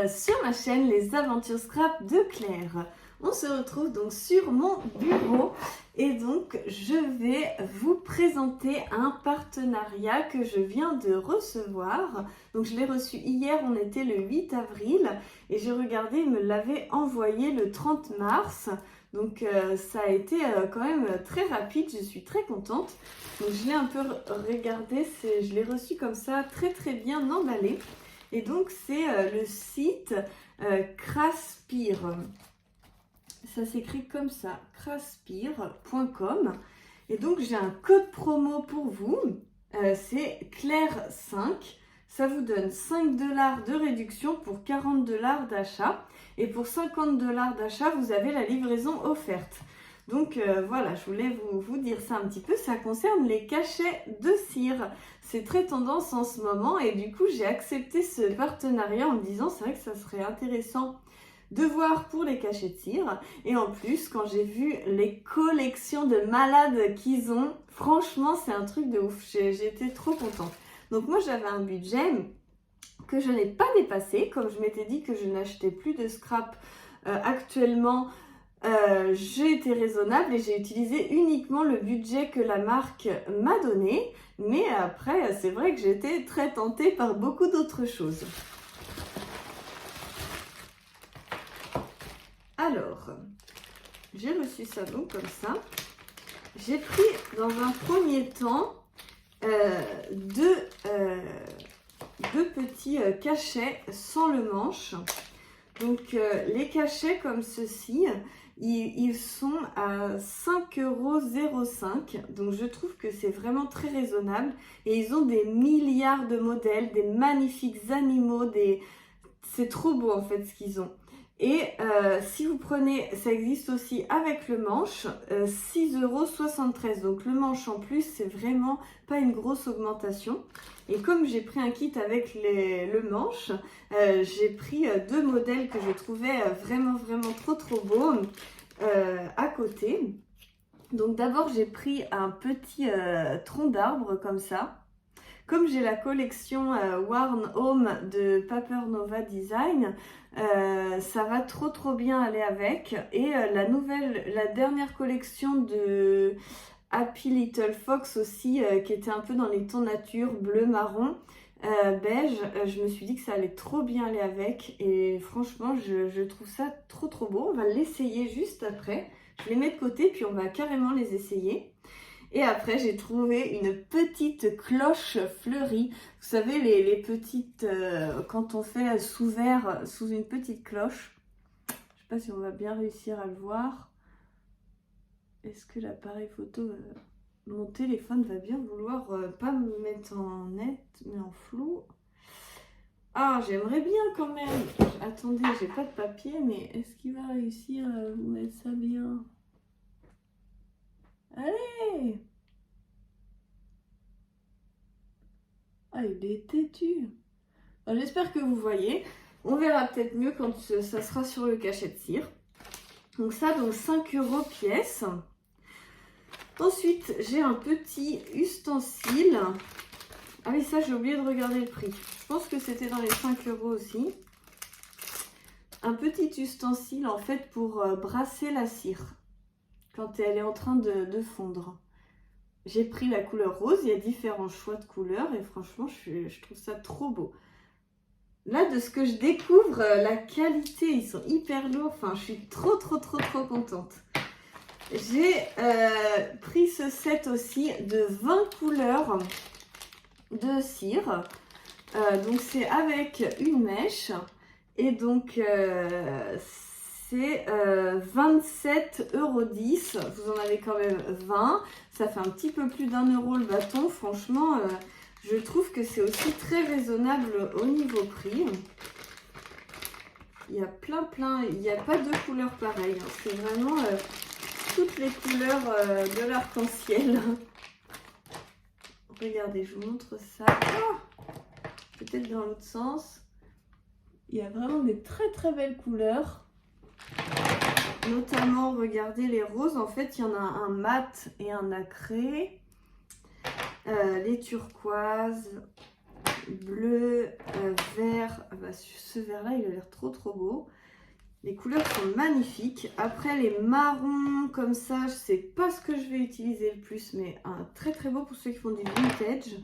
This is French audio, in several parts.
sur ma chaîne Les Aventures Scrap de Claire. On se retrouve donc sur mon bureau et donc je vais vous présenter un partenariat que je viens de recevoir. Donc je l'ai reçu hier, on était le 8 avril et j'ai regardé, il me l'avait envoyé le 30 mars. Donc ça a été quand même très rapide, je suis très contente. Donc je l'ai un peu regardé, je l'ai reçu comme ça, très bien emballé. Et donc c'est le site Craspire. Ça s'écrit comme ça, craspire.com. Et donc j'ai un code promo pour vous, c'est Claire5. Ça vous donne 5 $ de réduction pour 40 $ d'achat. Et pour 50 $ d'achat, vous avez la livraison offerte. Donc voilà, je voulais vous dire ça un petit peu. Ça concerne les cachets de cire. C'est très tendance en ce moment et du coup, j'ai accepté ce partenariat en me disant c'est vrai que ça serait intéressant de voir pour les cachets de cire. Et en plus, quand j'ai vu les collections de malades qu'ils ont, franchement, c'est un truc de ouf. J'étais trop contente. Donc moi, j'avais un budget que je n'ai pas dépassé. Comme je m'étais dit que je n'achetais plus de scrap actuellement, j'ai été raisonnable et j'ai utilisé uniquement le budget que la marque m'a donné. Mais après, c'est vrai que j'étais très tentée par beaucoup d'autres choses. Alors, j'ai reçu ça donc comme ça. J'ai pris dans un premier temps deux petits cachets sans le manche. Donc les cachets comme ceci, ils sont à 5,05 €. Donc je trouve que c'est vraiment très raisonnable. Et ils ont des milliards de modèles, des magnifiques animaux, c'est trop beau en fait ce qu'ils ont. Et si vous prenez, ça existe aussi avec le manche, 6,73 €. Donc le manche en plus, c'est vraiment pas une grosse augmentation. Et comme j'ai pris un kit avec le manche, j'ai pris deux modèles que je trouvais vraiment trop beaux à côté. Donc d'abord, j'ai pris un petit tronc d'arbre comme ça. Comme j'ai la collection Worn Home de Paper Nova Design, ça va trop bien aller avec. Et la dernière collection de Happy Little Fox aussi, qui était un peu dans les tons nature, bleu, marron, beige, je me suis dit que ça allait trop bien aller avec. Et franchement, je trouve ça trop beau. On va l'essayer juste après. Je les mets de côté, puis on va carrément les essayer. Et après, j'ai trouvé une petite cloche fleurie. Vous savez, les petites, quand on fait sous verre, sous une petite cloche. Je ne sais pas si on va bien réussir à le voir. Est-ce que l'appareil photo, mon téléphone va bien vouloir pas me mettre en net, mais en flou. Ah, j'aimerais bien quand même. Attendez, j'ai pas de papier, mais est-ce qu'il va réussir à vous mettre ça bien ? Allez! Ah, il est têtu. J'espère que vous voyez. On verra peut-être mieux quand ça sera sur le cachet de cire. Donc ça, donc 5 € pièce. Ensuite, j'ai un petit ustensile. Ah oui, ça, j'ai oublié de regarder le prix. Je pense que c'était dans les 5 € aussi. Un petit ustensile, en fait, pour brasser la cire quand elle est en train de fondre. J'ai pris la couleur rose, il y a différents choix de couleurs et franchement, je trouve ça trop beau. Là, de ce que je découvre, la qualité, ils sont hyper lourds. Enfin, je suis trop contente. J'ai pris ce set aussi de 20 couleurs de cire. Donc, c'est avec une mèche. Et donc, c'est 27,10 €. Vous en avez quand même 20. Ça fait un petit peu plus d'1 € le bâton. Franchement, je trouve que c'est aussi très raisonnable au niveau prix. Il y a plein. Il n'y a pas deux couleurs pareilles. C'est vraiment toutes les couleurs de l'arc-en-ciel. Regardez, je vous montre ça. Oh, peut-être dans l'autre sens. Il y a vraiment des très belles couleurs. Notamment, regardez les roses. En fait, il y en a un mat et un nacré. Les turquoises. bleu, vert. Ah bah, ce vert-là, il a l'air trop beau. Les couleurs sont magnifiques. Après, les marrons comme ça, je sais pas ce que je vais utiliser le plus, mais un très beau pour ceux qui font du vintage.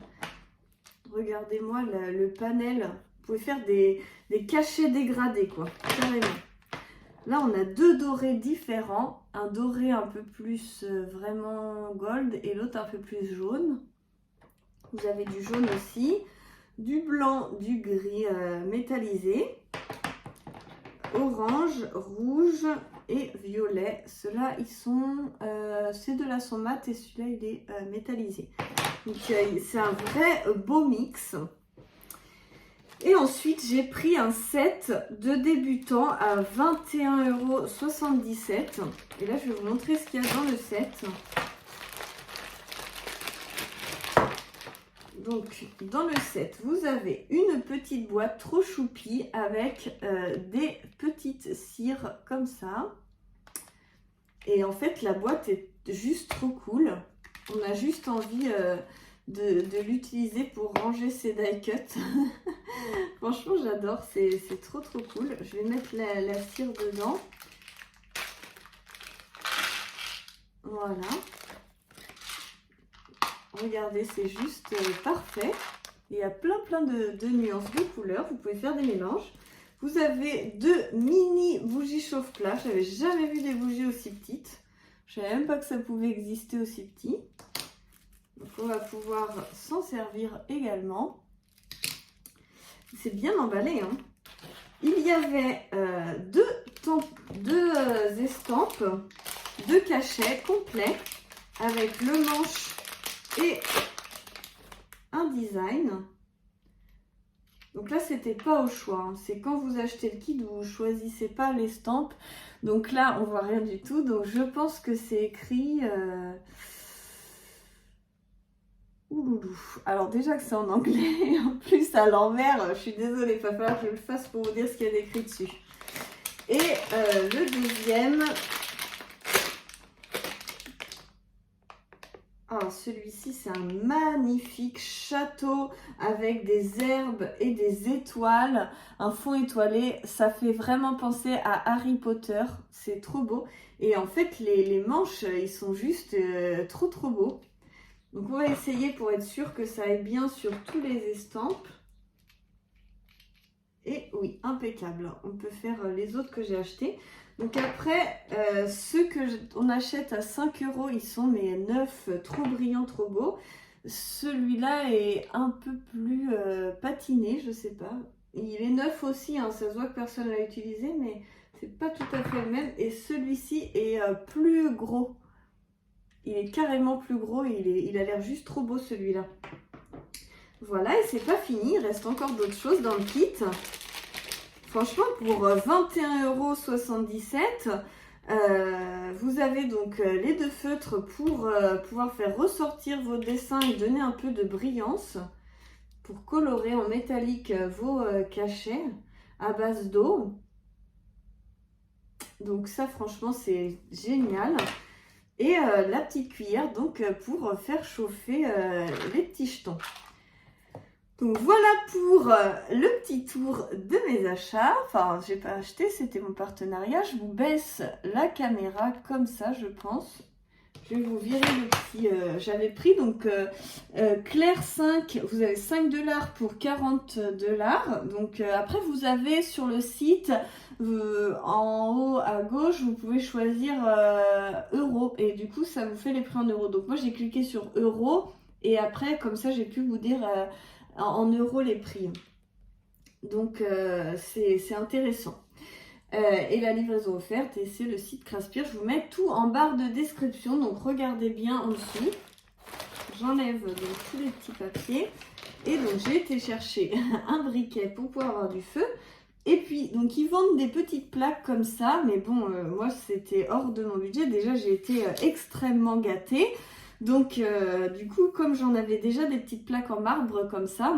Regardez-moi le panel. Vous pouvez faire des cachets dégradés, quoi, carrément. Là, on a deux dorés différents. Un doré un peu plus vraiment gold et l'autre un peu plus jaune. Vous avez du jaune aussi, du blanc, du gris métallisé, orange, rouge et violet. Ceux-là, ils sont... ces deux-là sont mat et celui-là, il est métallisé. Donc, c'est un vrai beau mix. Et ensuite, j'ai pris un set de débutants à 21,77 €. Et là, je vais vous montrer ce qu'il y a dans le set. Donc, dans le set, vous avez une petite boîte trop choupie avec des petites cires comme ça. Et en fait, la boîte est juste trop cool. On a juste envie de l'utiliser pour ranger ses die cuts. Franchement, j'adore. C'est trop cool. Je vais mettre la cire dedans. Voilà. Regardez, c'est juste parfait. Il y a plein de nuances de couleurs. Vous pouvez faire des mélanges. Vous avez deux mini bougies chauffe-plat. Je n'avais jamais vu des bougies aussi petites. Je ne savais même pas que ça pouvait exister aussi petit. Donc on va pouvoir s'en servir également. C'est bien emballé, hein. Il y avait deux estampes, deux cachets complets avec le manche et un design. Donc là, c'était pas au choix, hein. C'est quand vous achetez le kit, vous choisissez pas l'estampe. Donc là, on voit rien du tout. Donc je pense que c'est écrit... Ouloulou. Alors déjà que c'est en anglais, et en plus à l'envers, je suis désolée, il va falloir que je le fasse pour vous dire ce qu'il y a écrit dessus. Et le deuxième... Alors celui-ci, c'est un magnifique château avec des herbes et des étoiles, un fond étoilé. Ça fait vraiment penser à Harry Potter, c'est trop beau. Et en fait, les manches, ils sont juste trop beaux. Donc on va essayer pour être sûr que ça aille bien sur tous les estampes. Et oui, impeccable. On peut faire les autres que j'ai achetés. Donc après, ceux qu'on achète à 5 €, ils sont mais neufs, trop brillants, trop beaux. Celui-là est un peu plus patiné, je sais pas. Il est neuf aussi, hein, ça se voit que personne l'a utilisé, mais c'est pas tout à fait le même. Et celui-ci est plus gros. Il est carrément plus gros, il a l'air juste trop beau celui-là. Voilà, et c'est pas fini, il reste encore d'autres choses dans le kit. Franchement, pour 21,77 €, vous avez donc les deux feutres pour pouvoir faire ressortir vos dessins et donner un peu de brillance. Pour colorer en métallique vos cachets à base d'eau. Donc ça, franchement, c'est génial. Et la petite cuillère donc pour faire chauffer les petits jetons. Donc voilà pour le petit tour de mes achats. Enfin, j'ai pas acheté, c'était mon partenariat. Je vous baisse la caméra comme ça, je pense. Je vais vous virer le petit... j'avais pris donc Claire 5, vous avez 5 $ pour 40 $. Donc après, vous avez sur le site, en haut à gauche, vous pouvez choisir euros. Et du coup, ça vous fait les prix en euros. Donc moi, j'ai cliqué sur euros. Et après, comme ça, j'ai pu vous dire en euros les prix. Donc c'est intéressant. Et la livraison offerte, et c'est le site Craspire. Je vous mets tout en barre de description, donc regardez bien en dessous. J'enlève donc tous les petits papiers. Et donc j'ai été chercher un briquet pour pouvoir avoir du feu. Et puis, donc ils vendent des petites plaques comme ça, mais bon, moi c'était hors de mon budget. Déjà, j'ai été extrêmement gâtée. Donc, du coup, comme j'en avais déjà des petites plaques en marbre comme ça,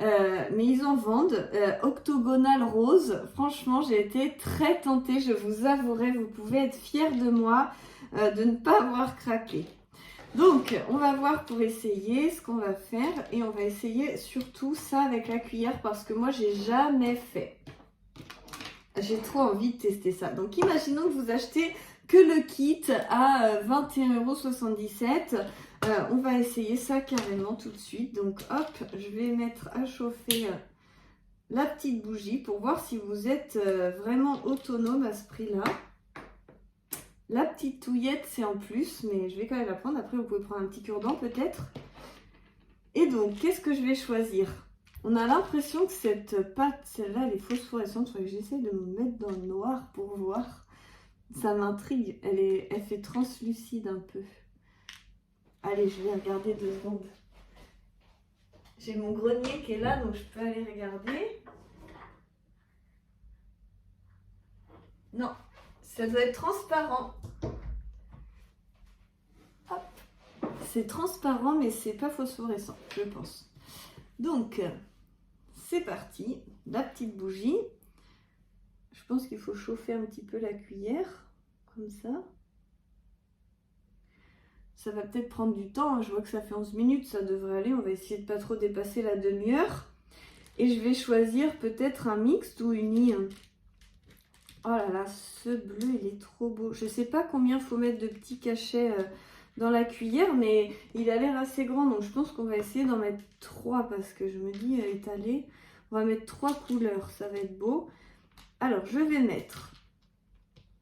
mais ils en vendent octogonal rose. Franchement, j'ai été très tentée, je vous avouerai, vous pouvez être fiers de moi de ne pas avoir craqué. Donc, on va voir pour essayer ce qu'on va faire. Et on va essayer surtout ça avec la cuillère parce que moi, j'ai jamais fait. J'ai trop envie de tester ça. Donc, imaginons que vous achetez que le kit à 21,77 €. On va essayer ça carrément tout de suite. Donc, hop, je vais mettre à chauffer la petite bougie pour voir si vous êtes vraiment autonome à ce prix-là. La petite touillette, c'est en plus, mais je vais quand même la prendre. Après, vous pouvez prendre un petit cure-dent peut-être. Et donc, qu'est-ce que je vais choisir? On a l'impression que cette pâte, celle-là, elle est phosphorescente. Il faudrait que j'essaie de me mettre dans le noir pour voir. Ça m'intrigue. Elle fait translucide un peu. Allez, je vais regarder 2 secondes. J'ai mon grenier qui est là, donc je peux aller regarder. Non, ça doit être transparent. Hop. C'est transparent, mais c'est pas phosphorescent, je pense. Donc, c'est parti. La petite bougie. Je pense qu'il faut chauffer un petit peu la cuillère, comme ça. Ça va peut-être prendre du temps, hein. Je vois que ça fait 11 minutes, ça devrait aller. On va essayer de pas trop dépasser la demi-heure. Et je vais choisir peut-être un mixte ou une uni. Oh là là, ce bleu, il est trop beau. Je sais pas combien il faut mettre de petits cachets dans la cuillère, mais il a l'air assez grand. Donc je pense qu'on va essayer d'en mettre 3 parce que je me dis, étaler, on va mettre 3 couleurs, ça va être beau. Alors, je vais mettre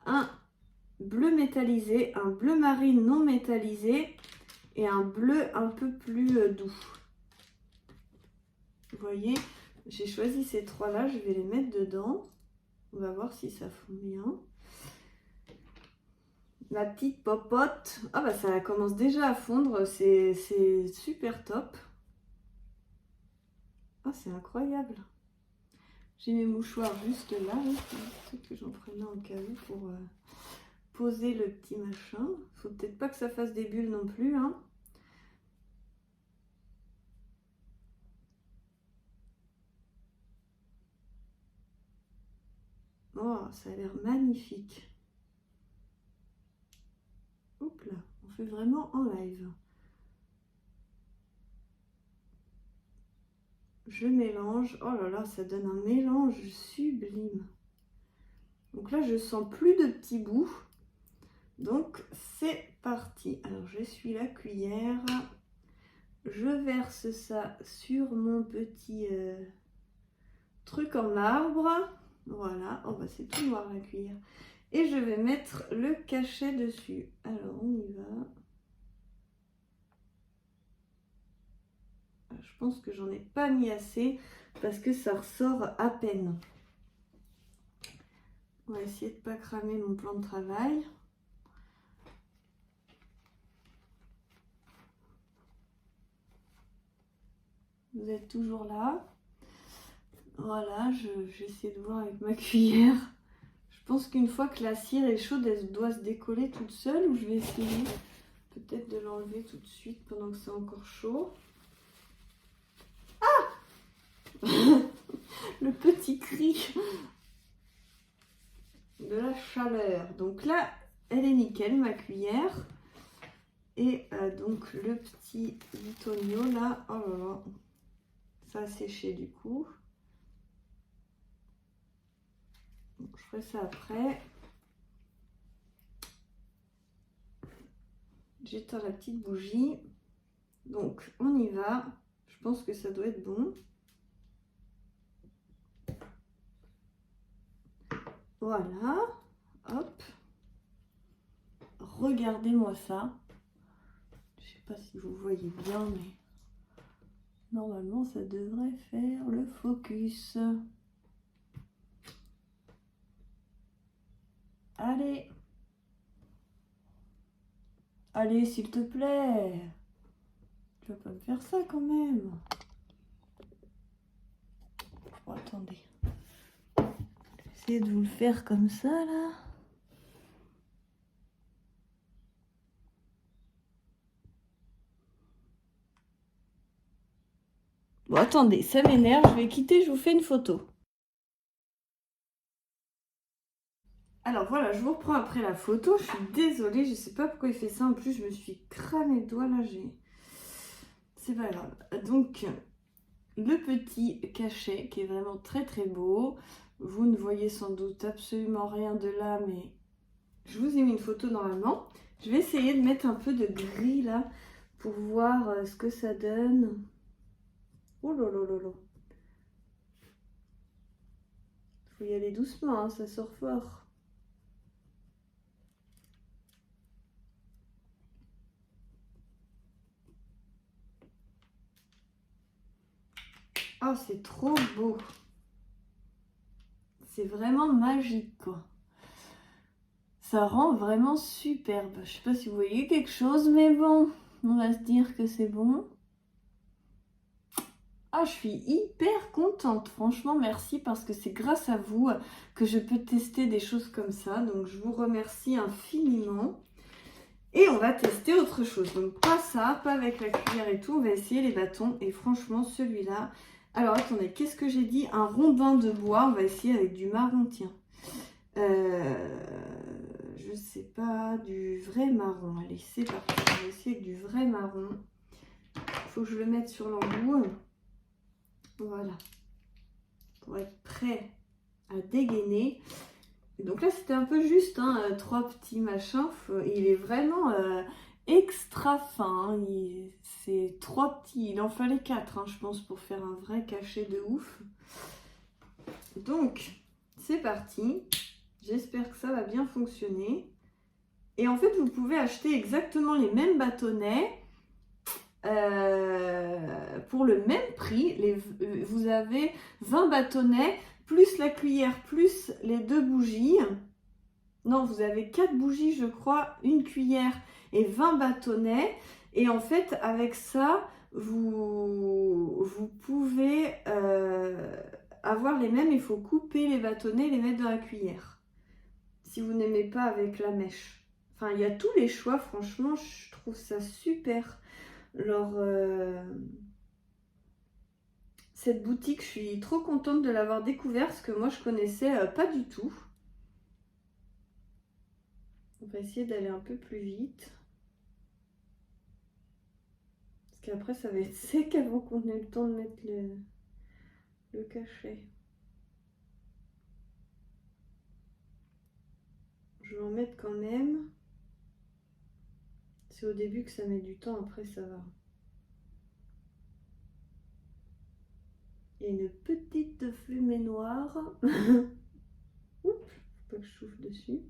un bleu métallisé, un bleu marine non métallisé et un bleu un peu plus doux. Vous voyez, j'ai choisi ces 3-là, je vais les mettre dedans. On va voir si ça fond bien. La petite popote. Ah bah ça commence déjà à fondre, c'est super top. Ah, c'est incroyable. J'ai mes mouchoirs juste là. Peut-être que j'en prenne un au cas où pour poser le petit machin. Faut peut-être pas que ça fasse des bulles non plus, hein. Oh, ça a l'air magnifique. Hop là, on fait vraiment en live. Je mélange. Oh là là, ça donne un mélange sublime. Donc là, je sens plus de petits bouts. Donc, c'est parti. Alors, j'essuie la cuillère. Je verse ça sur mon petit truc en marbre. Voilà. Oh, bah, c'est tout noir la cuillère. Et je vais mettre le cachet dessus. Alors, on y va. Je pense que j'en ai pas mis assez parce que ça ressort à peine. On va essayer de ne pas cramer mon plan de travail. Vous êtes toujours là. Voilà, j'essaie de voir avec ma cuillère. Je pense qu'une fois que la cire est chaude, elle doit se décoller toute seule. Ou je vais essayer peut-être de l'enlever tout de suite pendant que c'est encore chaud. Ah le petit cri de la chaleur. Donc là, elle est nickel, ma cuillère. Et donc le petit bitonio là, oh là là, ça a séché du coup. Bon, je ferai ça après. J'éteins la petite bougie. Donc on y va. Je pense que ça doit être bon. Voilà. Hop. Regardez-moi ça. Je sais pas si vous voyez bien, mais normalement ça devrait faire le focus. Allez. Allez, s'il te plaît. Tu vas pas me faire ça quand même. Oh, attendez. Essayez de vous le faire comme ça là. Bon, attendez, ça m'énerve. Je vais quitter, je vous fais une photo. Alors voilà, je vous reprends après la photo. Je suis désolée, je ne sais pas pourquoi il fait ça. En plus, je me suis cramé le doigt là. C'est pas grave. Donc, le petit cachet qui est vraiment très très beau. Vous ne voyez sans doute absolument rien de là, mais je vous ai mis une photo normalement. Je vais essayer de mettre un peu de gris là pour voir ce que ça donne. Oh là là là là. Faut y aller doucement, hein, ça sort fort. Oh, c'est trop beau. C'est vraiment magique, quoi. Ça rend vraiment superbe. Je sais pas si vous voyez quelque chose, mais bon, on va se dire que c'est bon. Ah, je suis hyper contente. Franchement, merci parce que c'est grâce à vous que je peux tester des choses comme ça. Donc, je vous remercie infiniment. Et on va tester autre chose. Donc, pas ça, pas avec la cuillère et tout. On va essayer les bâtons. Et franchement, celui-là... Alors, attendez, qu'est-ce que j'ai dit? Un rondin de bois. On va essayer avec du marron, tiens. Je sais pas, du vrai marron. Allez, c'est parti. On va essayer avec du vrai marron. Il faut que je le mette sur l'embout. Voilà. Pour être prêt à dégainer. Et donc là, c'était un peu juste, hein, 3 petits machins. Il est vraiment extra fin. Hein. C'est 3 petits. Il en fallait 4, hein, je pense, pour faire un vrai cachet de ouf. Donc, c'est parti. J'espère que ça va bien fonctionner. Et en fait, vous pouvez acheter exactement les mêmes bâtonnets pour le même prix. Vous avez 20 bâtonnets, plus la cuillère, plus les 2 bougies. Non, vous avez 4 bougies, je crois, une cuillère et 20 bâtonnets. Et en fait, avec ça, vous pouvez avoir les mêmes. Il faut couper les bâtonnets et les mettre dans la cuillère. Si vous n'aimez pas avec la mèche. Enfin, il y a tous les choix, franchement, je trouve ça super. Alors, cette boutique, je suis trop contente de l'avoir découverte parce que moi, je connaissais pas du tout. On va essayer d'aller un peu plus vite. Parce qu'après, ça va être sec avant qu'on ait le temps de mettre le cachet. Je vais en mettre quand même. C'est au début que ça met du temps, après ça va. Il y a une petite fumée noire. Oups, faut pas que je souffle dessus.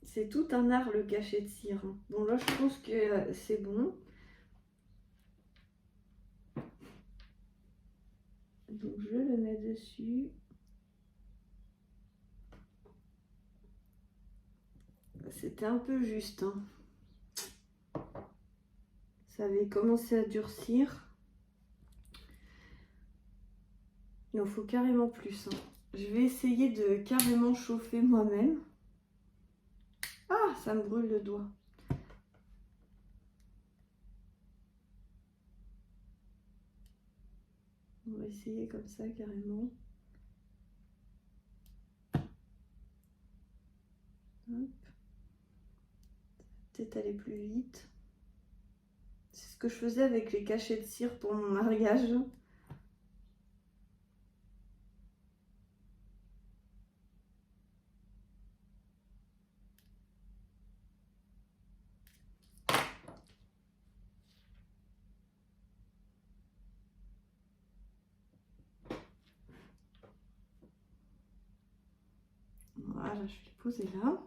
C'est tout un art le cachet de cire. Bon là je pense que c'est bon. Donc je le mets dessus. C'était un peu juste. Hein. Ça avait commencé à durcir. Il en faut carrément plus. Hein. Je vais essayer de carrément chauffer moi-même. Ah, ça me brûle le doigt. On va essayer comme ça carrément. Peut-être aller plus vite. C'est ce que je faisais avec les cachets de cire pour mon mariage. Voilà, je vais le poser là.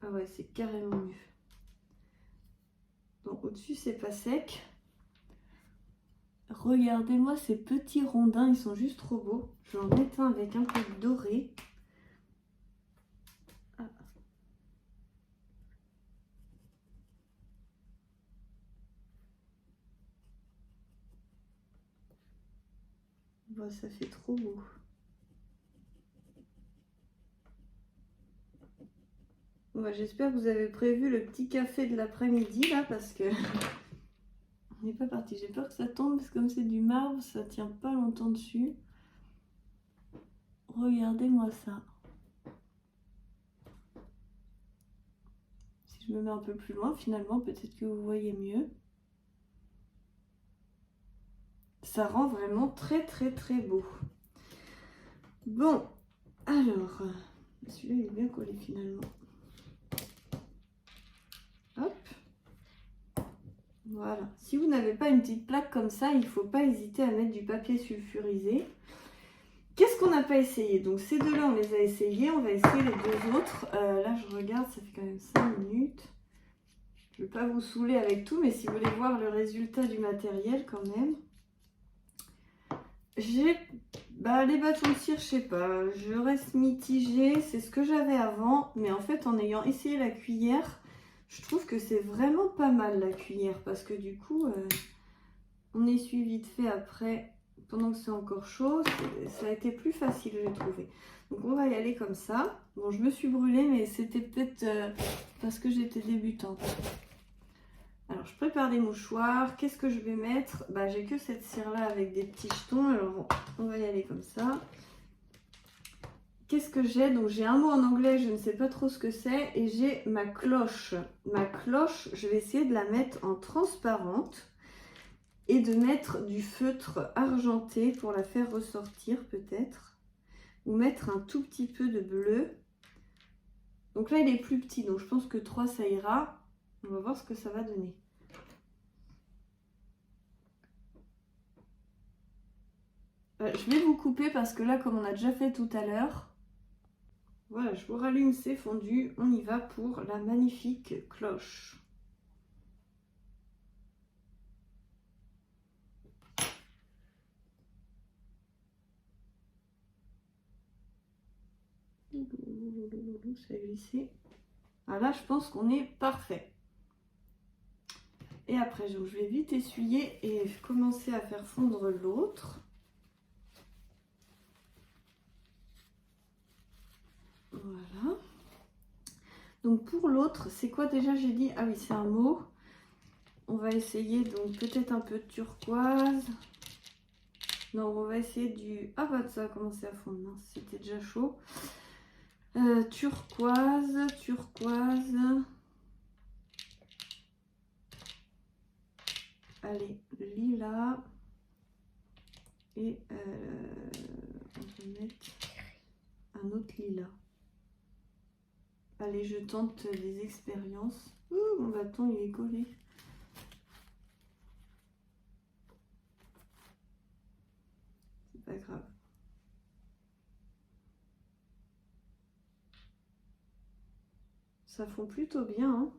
Ah ouais, c'est carrément mieux. Donc au-dessus, c'est pas sec. Regardez-moi ces petits rondins, ils sont juste trop beaux. Je vais en mettre un avec un peu de doré. Ah. Bon, ça fait trop beau. Bon, bah, j'espère que vous avez prévu le petit café de l'après-midi là parce que on n'est pas parti. J'ai peur que ça tombe parce que comme c'est du marbre, ça tient pas longtemps dessus. Regardez-moi ça. Si je me mets un peu plus loin, finalement, peut-être que vous voyez mieux. Ça rend vraiment très très très beau. Bon, alors, celui-là il est bien collé finalement. Hop. Voilà. Si vous n'avez pas une petite plaque comme ça, il ne faut pas hésiter à mettre du papier sulfurisé. Qu'est-ce qu'on n'a pas essayé? Donc ces deux-là, on les a essayés. On va essayer les deux autres. Là, je regarde, ça fait quand même 5 minutes. Je ne vais pas vous saouler avec tout, mais si vous voulez voir le résultat du matériel quand même. J'ai les bâtons de cire, je sais pas. Je reste mitigée. C'est ce que j'avais avant. Mais en fait, en ayant essayé la cuillère, je trouve que c'est vraiment pas mal la cuillère. Parce que du coup, on essuie vite fait après. Pendant que c'est encore chaud, ça a été plus facile, j'ai trouvé. Donc on va y aller comme ça. Bon, je me suis brûlée, mais c'était peut-être parce que j'étais débutante. Alors, je prépare des mouchoirs. Qu'est-ce que je vais mettre? J'ai que cette cire-là avec des petits jetons. Alors, on va y aller comme ça. Qu'est-ce que j'ai? Donc, j'ai un mot en anglais, je ne sais pas trop ce que c'est. Et j'ai ma cloche. Ma cloche, je vais essayer de la mettre en transparente. Et de mettre du feutre argenté pour la faire ressortir peut-être. Ou mettre un tout petit peu de bleu. Donc là, il est plus petit, donc je pense que 3, ça ira. On va voir ce que ça va donner. Je vais vous couper parce que là, comme on a déjà fait tout à l'heure, voilà, je vous rallume, c'est fondu. On y va pour la magnifique cloche. Ça a glissé. Ah là, je pense qu'on est parfait. Et après, je vais vite essuyer et commencer à faire fondre l'autre. Voilà. Donc pour l'autre, c'est quoi déjà j'ai dit? Ah oui, c'est un mot. On va essayer donc peut-être un peu de turquoise. Non, on va essayer du... Ah bah ça a commencé à fondre, mince, c'était déjà chaud. Turquoise, turquoise. Allez, lilas. Et on va mettre un autre lilas. Allez, je tente des expériences. Ouh, mon bâton, il est collé. C'est pas grave. Ça fond plutôt bien, hein.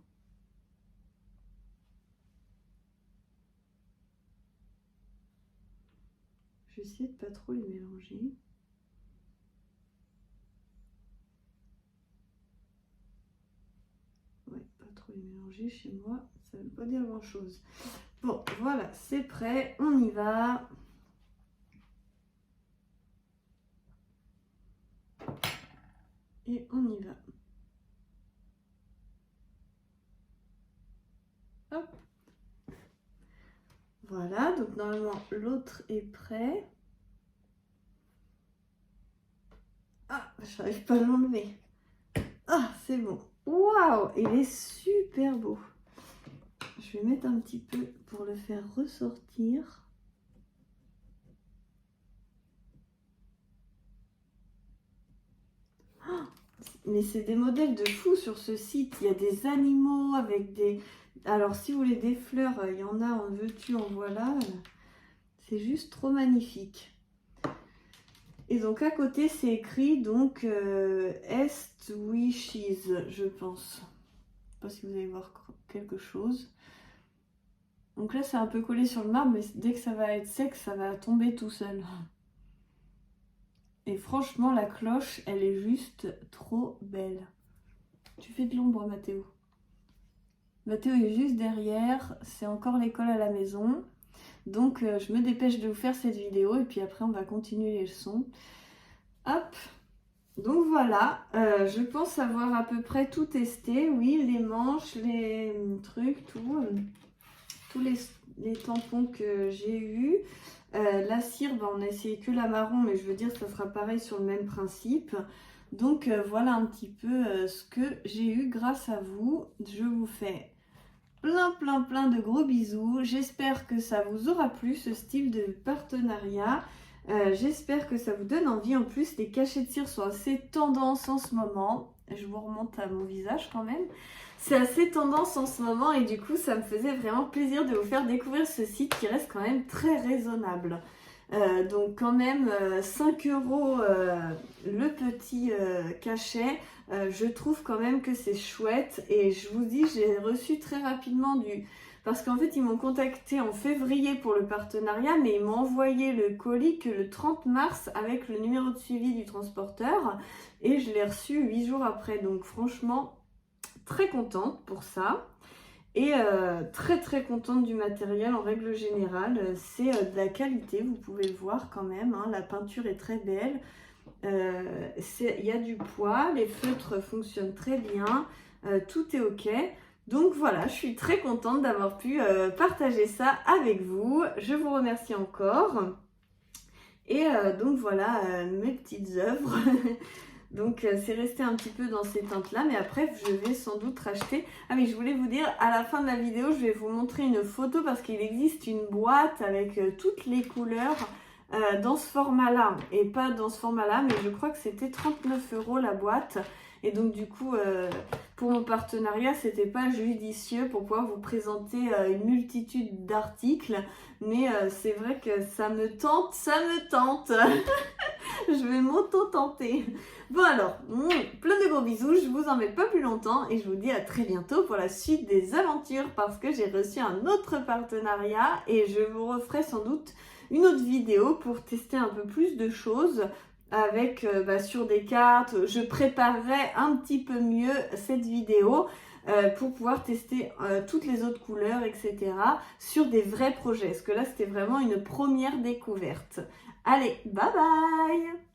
Je vais essayer de pas trop les mélanger. Ouais, pas trop les mélanger chez moi, ça ne veut pas dire grand chose. Bon, voilà, c'est prêt, on y va. Et on y va. Hop. Voilà, donc normalement l'autre est prêt. Ah, j'arrive pas à l'enlever. Ah, c'est bon. Waouh, il est super beau. Je vais mettre un petit peu pour le faire ressortir. Oh, mais c'est des modèles de fou sur ce site. Il y a des animaux avec des... Alors, si vous voulez des fleurs, il y en a en veux-tu, en voilà. C'est juste trop magnifique. Et donc, à côté, c'est écrit, donc, Est Wishes, je pense. Je ne sais pas si vous allez voir quelque chose. Donc là, c'est un peu collé sur le marbre, mais dès que ça va être sec, ça va tomber tout seul. Et franchement, la cloche, elle est juste trop belle. Tu fais de l'ombre, Mathéo. Mathéo est juste derrière. C'est encore l'école à la maison. Donc, je me dépêche de vous faire cette vidéo. Et puis après, on va continuer les leçons. Hop. Donc voilà, je pense avoir à peu près tout testé. Oui, les manches, les trucs, tout. Tous les tampons que j'ai eus. La cire, bah, on a essayé que la marron, mais je veux dire, ça sera pareil sur le même principe. Donc voilà un petit peu ce que j'ai eu grâce à vous. Je vous fais plein de gros bisous. J'espère que ça vous aura plu, ce style de partenariat. J'espère que ça vous donne envie. En plus, les cachets de cire sont assez tendance en ce moment. Je vous remonte à mon visage quand même. C'est assez tendance en ce moment et du coup, ça me faisait vraiment plaisir de vous faire découvrir ce site qui reste quand même très raisonnable. Donc quand même 5 € le petit cachet, je trouve quand même que c'est chouette et je vous dis j'ai reçu très rapidement parce qu'en fait ils m'ont contacté en février pour le partenariat mais ils m'ont envoyé le colis que le 30 mars avec le numéro de suivi du transporteur et je l'ai reçu 8 jours après, donc franchement très contente pour ça. Et très contente du matériel en règle générale, c'est de la qualité, vous pouvez le voir quand même, hein, la peinture est très belle, il y a du poids, les feutres fonctionnent très bien, tout est ok. Donc voilà, je suis très contente d'avoir pu partager ça avec vous, je vous remercie encore. Et donc voilà mes petites œuvres. Donc c'est resté un petit peu dans ces teintes-là, mais après je vais sans doute racheter. Ah oui, je voulais vous dire, à la fin de la vidéo, je vais vous montrer une photo parce qu'il existe une boîte avec toutes les couleurs dans ce format-là. Et pas dans ce format-là, mais je crois que c'était 39 € la boîte. Et donc du coup, pour mon partenariat, c'était pas judicieux pour pouvoir vous présenter une multitude d'articles. Mais c'est vrai que ça me tente, Je vais m'auto-tenter. Bon alors, plein de gros bisous, je vous embête pas plus longtemps et je vous dis à très bientôt pour la suite des aventures parce que j'ai reçu un autre partenariat et je vous referai sans doute une autre vidéo pour tester un peu plus de choses avec sur des cartes. Je préparerai un petit peu mieux cette vidéo pour pouvoir tester toutes les autres couleurs, etc. sur des vrais projets. Parce que là, c'était vraiment une première découverte. Allez, bye bye!